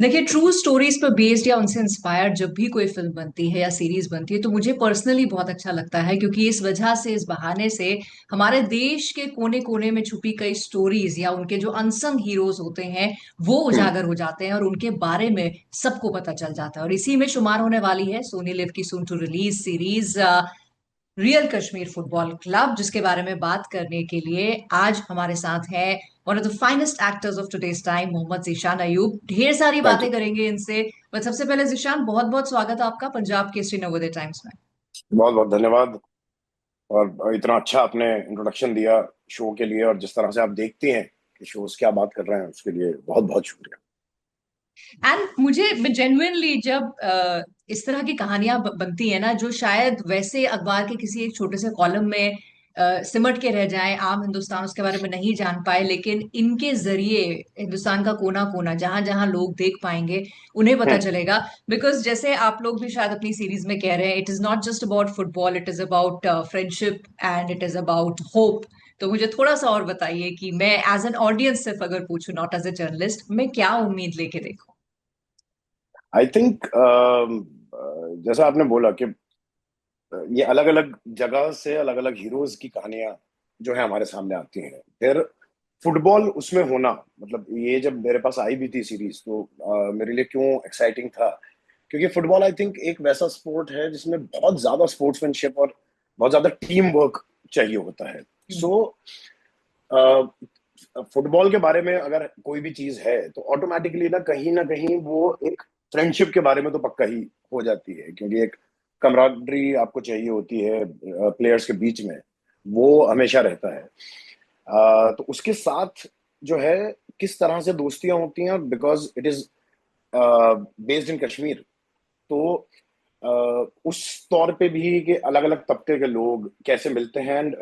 देखिए, true stories पर based या उनसे इंस्पायर्ड जब भी कोई फिल्म बनती है या सीरीज बनती है तो मुझे पर्सनली बहुत अच्छा लगता है, क्योंकि इस वजह से, इस बहाने से हमारे देश के कोने कोने में छुपी कई स्टोरीज या उनके जो अनसंग हीरोज होते हैं वो हम्म। उजागर हो जाते हैं और उनके बारे में सबको पता चल जाता है। और इसी में शुमार होने वाली है सोनी लिव की soon to release series real Kashmir football club, जिसके बारे में बात करने के लिए आज हमारे साथ है one of the finest actors of today's time, Mohammed Zeeshan Ayyub. ढेर सारी थैंक बातें यू। करेंगे इनसे, बट सबसे पहले जीशान, बहुत बहुत स्वागत है आपका पंजाब केसरी नवोदय टाइम्स में। बहुत बहुत धन्यवाद। और इतना अच्छा आपने इंट्रोडक्शन दिया शो के लिए, और जिस तरह से आप देखती हैं कि शोज क्या बात कर रहे हैं, उसके लिए बहुत बहुत शुक्रिया। एंड मुझे जेन्युइनली जब इस तरह की कहानियां बनती है ना, जो शायद वैसे अखबार के किसी एक छोटे से कॉलम में सिमट के रह जाए, आम हिंदुस्तान उसके बारे में नहीं जान पाए, लेकिन इनके जरिए हिंदुस्तान का कोना कोना, जहां जहां लोग देख पाएंगे, उन्हें पता हम्म। चलेगा। बिकॉज जैसे आप लोग भी शायद अपनी सीरीज में कह रहे हैं, it is not just about football, it is about friendship and it is about hope. तो मुझे थोड़ा सा और बताइए कि मैं एज एन ऑडियंस सिर्फ अगर पूछूं, नॉट एज ए जर्नलिस्ट, मैं क्या उम्मीद लेके देखूं। आई थिंक जैसा आपने बोला कि ये अलग अलग जगह से अलग अलग हीरोज की कहानियां जो है हमारे सामने आती हैं। फिर फुटबॉल उसमें होना, मतलब ये जब मेरे पास आई भी थी सीरीज, तो मेरे लिए क्यों एक्साइटिंग था, क्योंकि फुटबॉल आई थिंक एक वैसा स्पोर्ट है जिसमें बहुत ज्यादा स्पोर्ट्समैनशिप और बहुत ज्यादा टीम वर्क चाहिए होता है। सो फुटबॉल के बारे में अगर कोई भी चीज है तो ऑटोमेटिकली ना कहीं वो एक फ्रेंडशिप के बारे में तो पक्का ही हो जाती है, क्योंकि एक कमराडरी आपको चाहिए होती है प्लेयर्स के बीच में, वो हमेशा रहता है। तो उसके साथ जो है किस तरह से दोस्तियां होती हैं, because it is based in Kashmir. तो उस तौर पे भी कि अलग अलग तबके के लोग कैसे मिलते हैं। And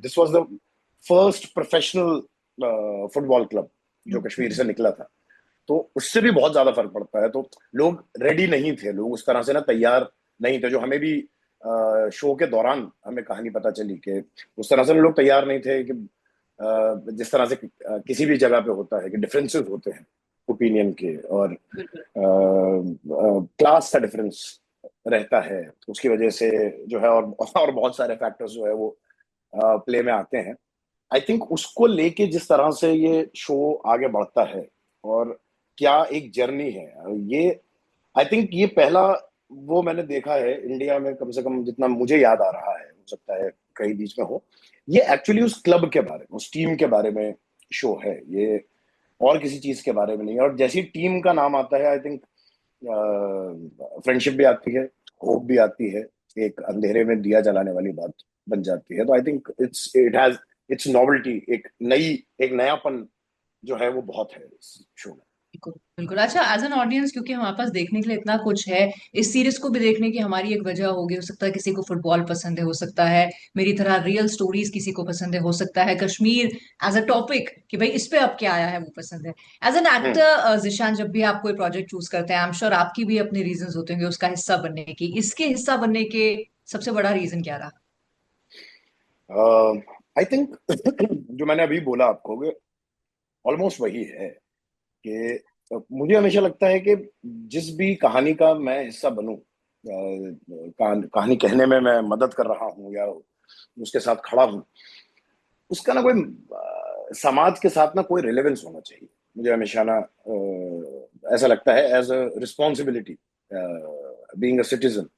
this was the first professional football club जो कश्मीर से निकला था। तो उससे भी बहुत ज्यादा फर्क पड़ता है। तो लोग रेडी नहीं थे, लोग उस तरह से ना तैयार नहीं थे, जो हमें भी शो के दौरान हमें कहानी पता चली कि उस तरह से लोग तैयार नहीं थे कि जिस तरह से किसी भी जगह पे होता है कि डिफरेंसेस होते हैं ओपिनियन के, और बिल्कुल। क्लास का डिफरेंस रहता है, तो उसकी वजह से जो है और बहुत सारे फैक्टर्स जो है वो प्ले में आते हैं। आई थिंक उसको लेके जिस तरह से ये शो आगे बढ़ता है, और क्या एक जर्नी है ये। आई थिंक ये पहला वो मैंने देखा है इंडिया में, कम से कम जितना मुझे याद आ रहा है, हो सकता है कहीं बीच में हो, ये एक्चुअली उस क्लब के बारे में, उस टीम के बारे में शो है ये, और किसी चीज के बारे में नहीं है। और जैसी टीम का नाम आता है, आई थिंक फ्रेंडशिप भी आती है, होप भी आती है, एक अंधेरे में दिया जलाने वाली बात बन जाती है। तो I think it has its novelty, एक नयापन जो है वो बहुत है इस शो में। बिल्कुल बिल्कुल। अच्छा, एज एन ऑडियंस, क्योंकि हमारे पास देखने के लिए इतना कुछ है, इस सीरीज को भी देखने की हमारी एक वजह होगी। हो सकता है किसी को फुटबॉल पसंद है, हो सकता है मेरी तरह रियल स्टोरीज किसी को पसंद है, हो सकता है कश्मीर एज अ टॉपिक कि भाई इस पे अब क्या आया है वो पसंद है। As an hmm. Actor Zeeshan, जब भी आप कोई प्रोजेक्ट चूज करते हैं, आई एम श्योर आपकी भी अपने रीजंस होते होंगे उसका हिस्सा बनने की। इसके हिस्सा बनने के सबसे बड़ा रीजन क्या रहा? आई थिंक जो मैंने अभी बोला आपको, ऑलमोस्ट वही है कि मुझे हमेशा लगता है कि जिस भी कहानी का मैं हिस्सा बनूं, कहानी कहने में मैं मदद कर रहा हूं या उसके साथ खड़ा हूं, उसका ना कोई समाज के साथ ना कोई रिलेवेंस होना चाहिए। मुझे हमेशा ना ऐसा लगता है as a responsibility, being a citizen,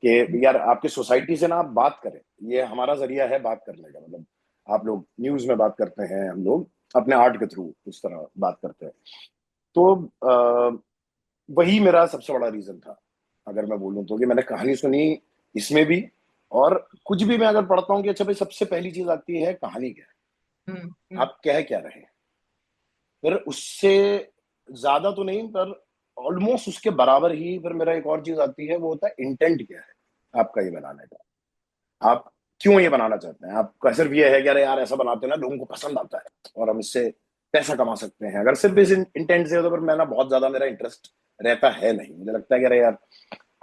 कि यार आपकी सोसाइटी से ना आप बात करें। ये हमारा जरिया है बात करने का, मतलब आप लोग न्यूज में बात करते हैं, हम लोग अपने आर्ट के थ्रू उस तरह बात करते हैं। तो वही मेरा सबसे बड़ा रीजन था, अगर मैं बोलूँ तो, कि मैंने कहानी सुनी इसमें भी, और कुछ भी मैं अगर पढ़ता हूँ कि अच्छा भाई सबसे पहली चीज आती है कहानी क्या है, हम्म। आप कह क्या रहे हैं। फिर उससे ज्यादा तो नहीं, पर ऑलमोस्ट उसके बराबर ही फिर मेरा एक और चीज आती है, वो होता है इंटेंट क्या है आपका ये बनाने का। आप क्यों ये बनाना चाहते हैं? आपका सिर्फ ये है कि अरे यार ऐसा बनाते हैं ना लोगों को पसंद आता है और हम इससे पैसा कमा सकते हैं। अगर सिर्फ इस इंटेंट से हो तो फिर मैं ना बहुत ज्यादा मेरा इंटरेस्ट रहता है नहीं। मुझे लगता है कि अरे यार,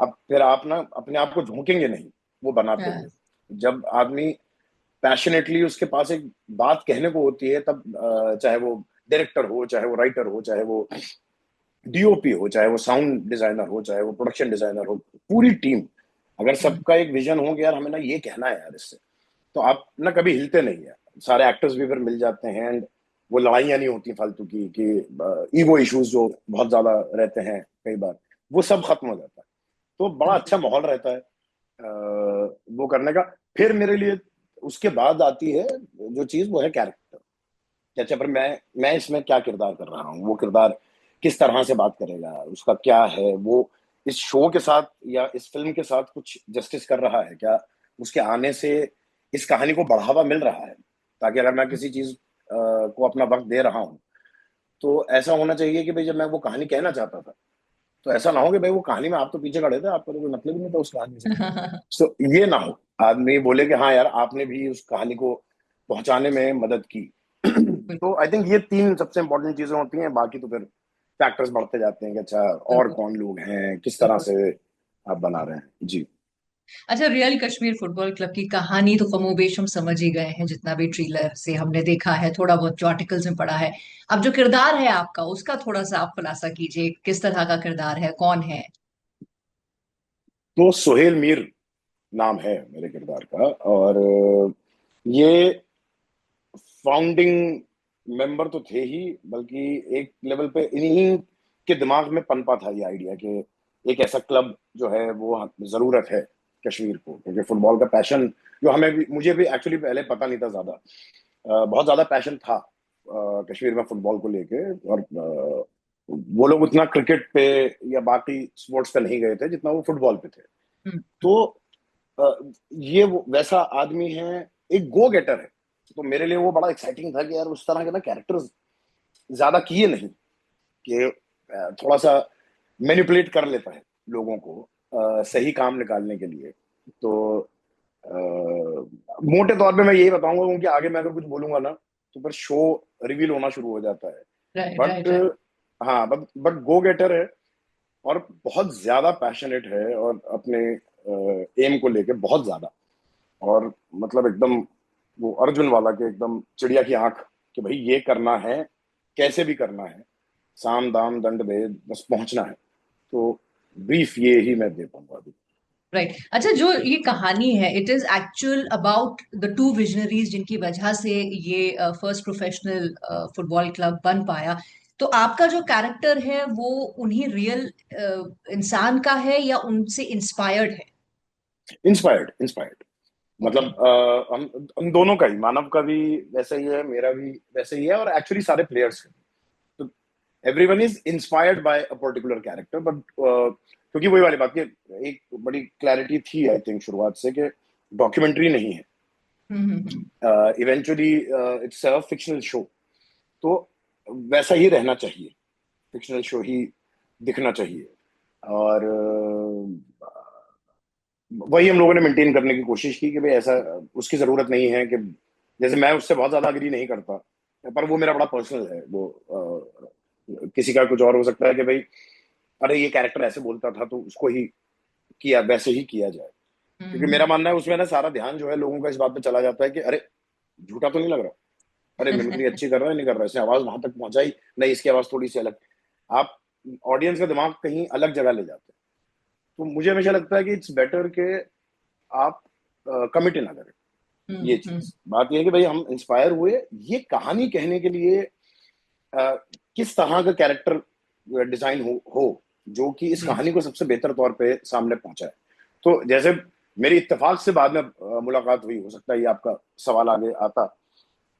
अब फिर आप ना अपने आप को झोंकेंगे नहीं वो बनाते हुए। जब आदमी पैशनेटली उसके पास एक बात कहने को होती है, तब चाहे वो डायरेक्टर हो, चाहे वो राइटर हो, चाहे वो डीओपी हो, चाहे वो साउंड डिजाइनर हो, चाहे वो प्रोडक्शन डिजाइनर हो, पूरी टीम, अगर हम्म। सबका एक विजन हो कि यार हमें ना ये कहना है यार इससे, तो आप ना कभी हिलते नहीं है। सारे एक्टर्स भी फिर मिल जाते हैं, एंड वो लड़ाइयाँ नहीं होती फालतू की कि ईगो इश्यूज जो बहुत ज्यादा रहते हैं कई बार, वो सब खत्म हो जाता है। तो बड़ा अच्छा बिल्कुल। माहौल रहता है वो करने का। फिर मेरे लिए उसके बाद आती है जो चीज, वो है कैरेक्टर। अच्छा, पर मैं इसमें क्या किरदार कर रहा हूँ, वो किरदार किस तरह से बात करेगा, उसका क्या है, वो इस शो के साथ या इस फिल्म के साथ कुछ जस्टिस कर रहा है क्या, उसके आने से इस कहानी को बढ़ावा मिल रहा है, ताकि अगर मैं किसी चीज को अपना वक्त दे रहा हूँ, तो ऐसा होना चाहिए कि भाई जब मैं वो कहानी कहना चाहता था, तो ऐसा ना हो कि भाई वो कहानी में आप तो पीछे खड़े थे, आपका तो कोई मतलब ही नहीं था उस कहानी से। तो ये ना हो, आदमी बोले कि हाँ यार आपने भी उस कहानी को पहुंचाने में मदद की। तो आई थिंक ये तीन सबसे इंपॉर्टेंट चीजें होती हैं, बाकी तो फिर फैक्टर्स बढ़ते जाते हैं कि अच्छा और बिल्कुल। कौन लोग हैं, किस तरह बिल्कुल। से आप बना रहे हैं जी। अच्छा, रियल कश्मीर फुटबॉल क्लब की कहानी तो कमोबेश हम समझ ही गए हैं, जितना भी ट्रेलर से हमने देखा है, थोड़ा बहुत जो आर्टिकल्स में पढ़ा है। अब जो किरदार है आपका, उसका थोड़ा सा आप खुलासा कीजिए, किस तरह का किरदार है, कौन है? तो सोहेल मीर नाम है मेरे किरदार का, और ये फाउंडिंग मेंबर तो थे ही, बल्कि एक लेवल पे इन्हीं के दिमाग में पनपा था ये आइडिया कि एक ऐसा क्लब जो है वो जरूरत है कश्मीर को, क्योंकि फुटबॉल का पैशन जो हमें भी, मुझे भी एक्चुअली पहले पता नहीं था ज्यादा, बहुत ज्यादा पैशन था कश्मीर में फुटबॉल को लेके, और वो लोग उतना क्रिकेट पे या बाकी स्पोर्ट्स पे नहीं गए थे जितना वो फुटबॉल पे थे। हम्म। तो अ, ये वो वैसा आदमी है, एक गो गेटर है। तो मेरे लिए वो बड़ा एक्साइटिंग था कि यार उस तरह के ना कैरेक्टर्स ज्यादा किए नहीं, कि थोड़ा सा मैनिपुलेट कर लेता है लोगों को सही काम निकालने के लिए। तो मोटे तौर पे मैं यही बताऊंगा, क्योंकि आगे मैं अगर कुछ बोलूंगा ना तो फिर शो रिवील होना शुरू हो जाता है। Right, but right, right. हाँ, बट गो गेटर है, और बहुत ज्यादा पैशनेट है, और अपने एम को लेके बहुत ज्यादा, और मतलब एकदम वो अर्जुन वाला के एकदम चिड़िया की आंख, कि भाई ये करना है, कैसे भी करना है, साम दाम दंड भेद बस पहुंचना है। तो ब्रीफ ये ही मैं दे पाऊंगा अभी। राइट। अच्छा, जो ये कहानी है, it is actual about the two visionaries जिनकी वजह से ये फर्स्ट प्रोफेशनल फुटबॉल क्लब बन पाया। तो आपका जो कैरेक्टर है वो उन्हीं रियल इंसान का है या उनसे इंस्पायर्ड है? Inspired, inspired. ओके। मतलब हम दोनों का ही, मानव का भी वैसा ही है, मेरा भी वैसा ही है, और एक्चुअली सारे प्लेयर्स का। तो everyone is inspired by a particular character, but क्योंकि वही वाली बात की एक बड़ी क्लैरिटी थी आई थिंक शुरुआत से, कि डॉक्यूमेंट्री नहीं है, hmm. Eventually it's a fictional show. तो वैसा ही रहना चाहिए, फिक्शनल शो ही दिखना चाहिए, और वही हम लोगों ने मेंटेन करने की कोशिश की कि भाई ऐसा, उसकी जरूरत नहीं है कि, जैसे मैं उससे बहुत ज्यादा अग्री नहीं करता, पर वो मेरा बड़ा पर्सनल है वो, किसी का कुछ और हो सकता है कि भाई अरे ये कैरेक्टर ऐसे बोलता था तो उसको ही किया, वैसे ही किया जाए। क्योंकि मेरा हम्म। मानना है उसमें ना सारा ध्यान जो है लोगों का इस बात पे चला जाता है कि अरे झूठा तो नहीं लग रहा, अरे मिमिक्री अच्छी कर रहा है नहीं कर रहा, इसने आवाज वहां तक पहुंचाई, नहीं इसकी आवाज थोड़ी सी अलग। आप ऑडियंस का दिमाग कहीं अलग जगह ले जाते हैं। तो मुझे हमेशा लगता है कि इट्स बेटर के आप कमिट ना करें। ये हम्म। चीज बात ये है कि भाई हम इंस्पायर हुए ये कहानी कहने के लिए, किस तरह का कैरेक्टर डिजाइन हो जो कि इस जी। कहानी को सबसे बेहतर तौर पे सामने पहुंचाए। तो जैसे मेरी इत्तेफाक से बाद में मुलाकात हुई, हो सकता है ये आपका सवाल आगे आता,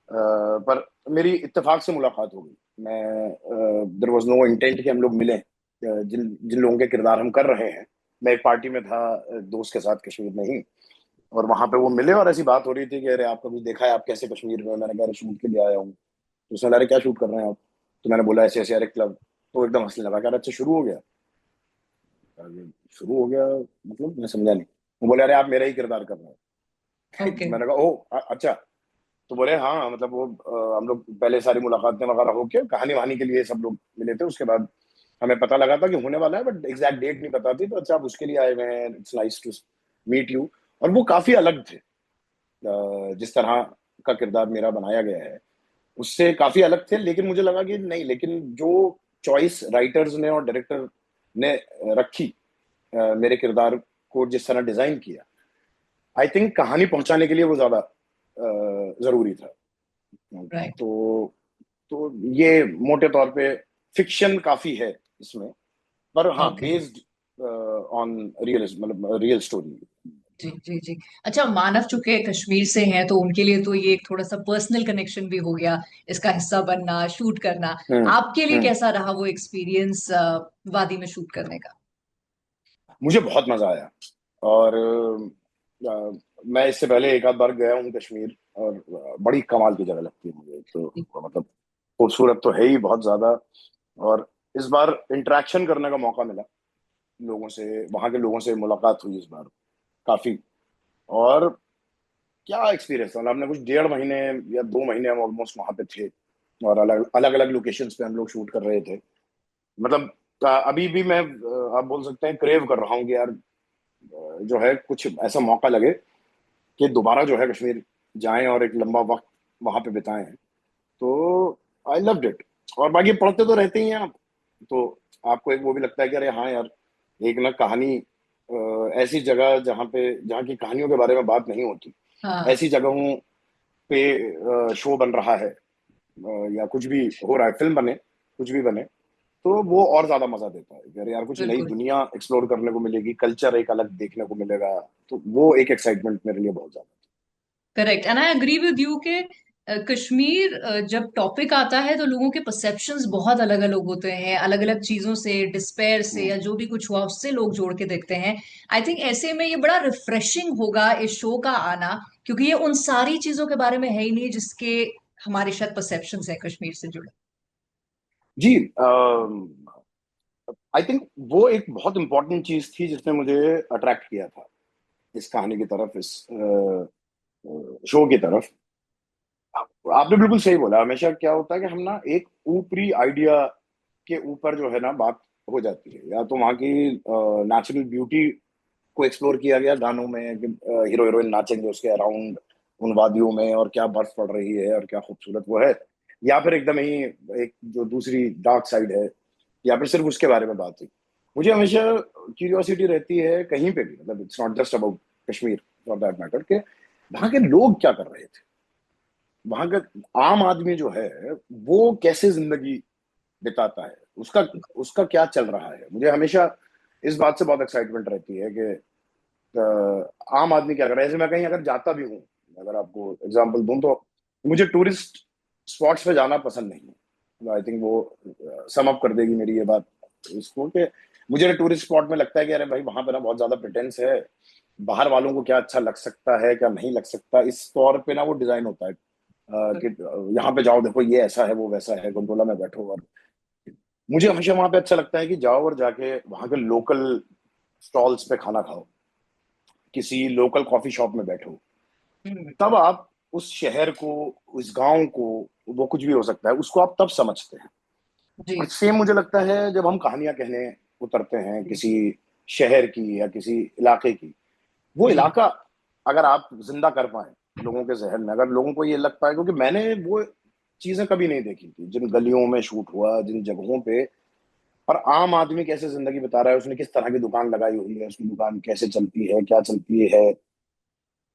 पर मेरी इत्तेफाक से मुलाकात हो गई। मैं देयर वाज नो इंटेंट कि हम लोग मिलें, जिन जिन लोगों के किरदार हम कर रहे हैं। मैं एक पार्टी में था दोस्त के साथ कश्मीर में ही, और वहां पे वो मिले, और ऐसी बात हो रही थी कि अरे आपका कुछ देखा है, आप कैसे कश्मीर में, मैंने कहा अरे शूट के लिए आया हूँ। तो उसने, अरे क्या शूट कर रहे हैं आप? तो मैंने बोला ऐसे ऐसे, अरे क्लब। तो एकदम हंसने लगा, कह रहा अच्छा शुरू हो गया। अरे, शुरू हो गया मतलब मैं समझा नहीं। वो बोले अरे आप मेरा ही किरदार कर रहे हैं। ओके। तो मैंने कहा ओ अच्छा। तो बोले हाँ मतलब वो हम लोग पहले सारी मुलाकातें वगैरह होके कहानी वहानी के लिए सब लोग मिले थे, उसके बाद हमें पता लगा था कि होने वाला है, बट एग्जैक्ट डेट नहीं पता थी। तो अच्छा आप उसके लिए आए हुए हैं, it's nice to meet you. और वो काफी अलग थे, जिस तरह का किरदार मेरा बनाया गया है उससे काफी अलग थे, लेकिन मुझे लगा कि नहीं, लेकिन जो चॉइस राइटर्स ने और डायरेक्टर ने रखी, मेरे किरदार को जिस तरह डिजाइन किया, आई थिंक कहानी पहुंचाने के लिए वो ज्यादा जरूरी था। राइट। तो तो ये मोटे तौर पे फिक्शन काफी है इसमें, पर हाँ ओके। बेस्ड ऑन रियलिज्म, मतलब रियल स्टोरी। जी जी जी। अच्छा, मानव चूंकि कश्मीर से हैं तो उनके लिए तो ये एक थोड़ा सा पर्सनल कनेक्शन भी हो गया, इसका हिस्सा बनना, शूट करना। हम्म। आपके लिए हम्म। कैसा रहा वो एक्सपीरियंस वादी में शूट करने का? मुझे बहुत मजा आया। और मैं इससे पहले एक आध बार गया हूँ कश्मीर, और बड़ी कमाल की जगह लगती है मुझे तो, मतलब खूबसूरत तो है ही बहुत ज्यादा। और इस बार इंटरेक्शन करने का मौका मिला लोगों से, वहां के लोगों से मुलाकात हुई इस बार काफी। और क्या एक्सपीरियंस था, मतलब हमने कुछ 1.5 महीने या 2 महीने हम ऑलमोस्ट वहां पे थे, और अलग अलग अलग लोकेशंस पे हम लोग शूट कर रहे थे। मतलब अभी भी मैं, आप बोल सकते हैं, क्रेव कर रहा हूँ कि यार जो है कुछ ऐसा मौका लगे कि दोबारा जो है कश्मीर जाएं और एक लंबा वक्त वहां पे बिताएं। तो आई लव्ड इट। और बाकी पढ़ते तो रहते ही हैं आप, तो आपको एक वो भी लगता है कि अरे हाँ यार, एक ना कहानी, ऐसी जगह जहाँ पे, जहाँ की कहानियों के बारे में बात नहीं होती, हाँ। ऐसी जगहों पे शो बन रहा है, या कुछ भी हो रहा है, फिल्म बने, कुछ भी बने, तो वो और ज्यादा मजा देता है कि अरे यार कुछ नई बिल्कुल। दुनिया एक्सप्लोर करने को मिलेगी, कल्चर एक अलग देखने को मिलेगा। तो वो एक एक्साइटमेंट मेरे लिए बहुत ज्यादा correct, and I agree with you के कश्मीर जब टॉपिक आता है तो लोगों के परसेप्शंस बहुत अलग अलग होते हैं, अलग अलग चीजों से, डिस्पेयर था। से या जो भी कुछ हुआ उससे लोग जोड़ के देखते हैं। आई थिंक ऐसे में ये बड़ा रिफ्रेशिंग होगा इस शो का आना, क्योंकि ये उन सारी चीजों के बारे में है ही नहीं जिसके हमारे शायद परसेप्शंस है कश्मीर से जुड़े। जी। आई थिंक वो एक बहुत इंपॉर्टेंट चीज थी जिसने मुझे अट्रैक्ट किया था इस कहानी की तरफ, इस शो की तरफ। आपने बिल्कुल सही बोला, हमेशा क्या होता है कि हम ना एक ऊपरी आइडिया के ऊपर जो है ना बात हो जाती है, या तो वहाँ की नेचुरल ब्यूटी को एक्सप्लोर किया गया गानों में कि हीरो हीरोइन नाचेंगे उसके अराउंड उन वादियों में, और क्या बर्फ पड़ रही है और क्या खूबसूरत वो है, या फिर एकदम ही एक जो दूसरी डार्क साइड है, या फिर सिर्फ उसके बारे में बात हुई। मुझे हमेशा क्यूरियोसिटी रहती है कहीं पे भी, मतलब it's not just about Kashmir for that matter, कि वहां के लोग क्या कर रहे थे, वहां का आम आदमी जो है वो कैसे जिंदगी बिताता है, उसका उसका क्या चल रहा है। मुझे हमेशा इस बात से बहुत एक्साइटमेंट रहती है कि आम आदमी क्या कर रहा है। ऐसे मैं कहीं अगर जाता भी हूँ, अगर आपको एग्जांपल दूं तो मुझे टूरिस्ट स्पॉट्स पे जाना पसंद नहीं है। आई थिंक वो सम अप कर देगी मेरी ये बात इसको, कि मुझे टूरिस्ट स्पॉट में लगता है कि अरे भाई वहां पे ना बहुत ज्यादा प्रिटेंस है, बाहर वालों को क्या अच्छा लग सकता है क्या नहीं लग सकता, इस तौर पे ना वो डिजाइन होता है, कि यहाँ पे जाओ देखो ये ऐसा है वो वैसा है, गोंडोला में बैठो। और मुझे हमेशा वहां पे अच्छा लगता है कि जाओ और जाके वहां के लोकल स्टॉल्स पे खाना खाओ, किसी लोकल कॉफी शॉप में बैठो, हम्म। तब आप उस शहर को, उस गांव को, वो कुछ भी हो सकता है, उसको आप तब समझते हैं। जी और सेम मुझे लगता है जब हम कहानियां कहने उतरते हैं जी किसी शहर की या किसी इलाके की, वो जी। इलाका अगर आप जिंदा कर पाए लोगों के जहन में, अगर लोगों को ये लग पाए, क्योंकि मैंने वो चीजें कभी नहीं देखी थी जिन गलियों में शूट हुआ, जिन जगहों पे, और आम आदमी कैसे जिंदगी बिता रहा है, उसने किस तरह की दुकान लगाई हुई है, उसकी दुकान कैसे चलती है, क्या चलती है,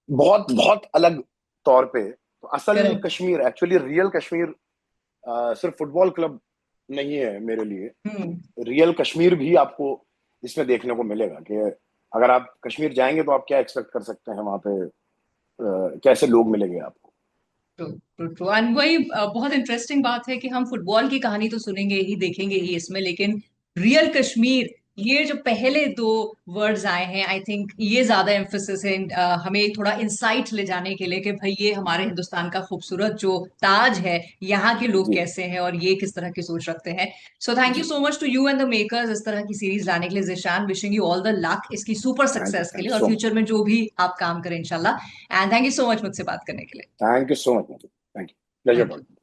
बहुत बहुत अलग तौर पे। तो असल correct. Kashmir, actually real Kashmir, सिर्फ फुटबॉल क्लब नहीं है मेरे लिए। हम्म। रियल कश्मीर भी आपको इसमें देखने को मिलेगा कि अगर आप कश्मीर जाएंगे तो आप क्या एक्सपेक्ट कर सकते हैं वहां पे, कैसे लोग मिलेंगे आपको। ट्रू ट्रू ट्रू, एंड वही बहुत इंटरेस्टिंग बात है कि हम फुटबॉल की कहानी तो सुनेंगे ही, देखेंगे ही इसमें, लेकिन रियल कश्मीर, ये जो पहले दो वर्ड्स आए हैं, आई थिंक ये ज्यादा एम्फोसिस है हमें थोड़ा इंसाइट ले जाने के लिए कि भाई ये हमारे हिंदुस्तान का खूबसूरत जो ताज है, यहाँ के लोग जी। कैसे हैं और ये किस तरह की सोच रखते हैं। So thank you ji. So much to you and the makers इस तरह की सीरीज लाने के लिए। Zeeshan, wishing you all the luck इसकी सुपर सक्सेस के थैंक लिए यू और सो मच। फ्यूचर में जो भी आप काम करें इंशाल्लाह। And thank you so much मुझसे बात करने के लिए। Thank you so much. Thank you. Pleasure thank you. Talking.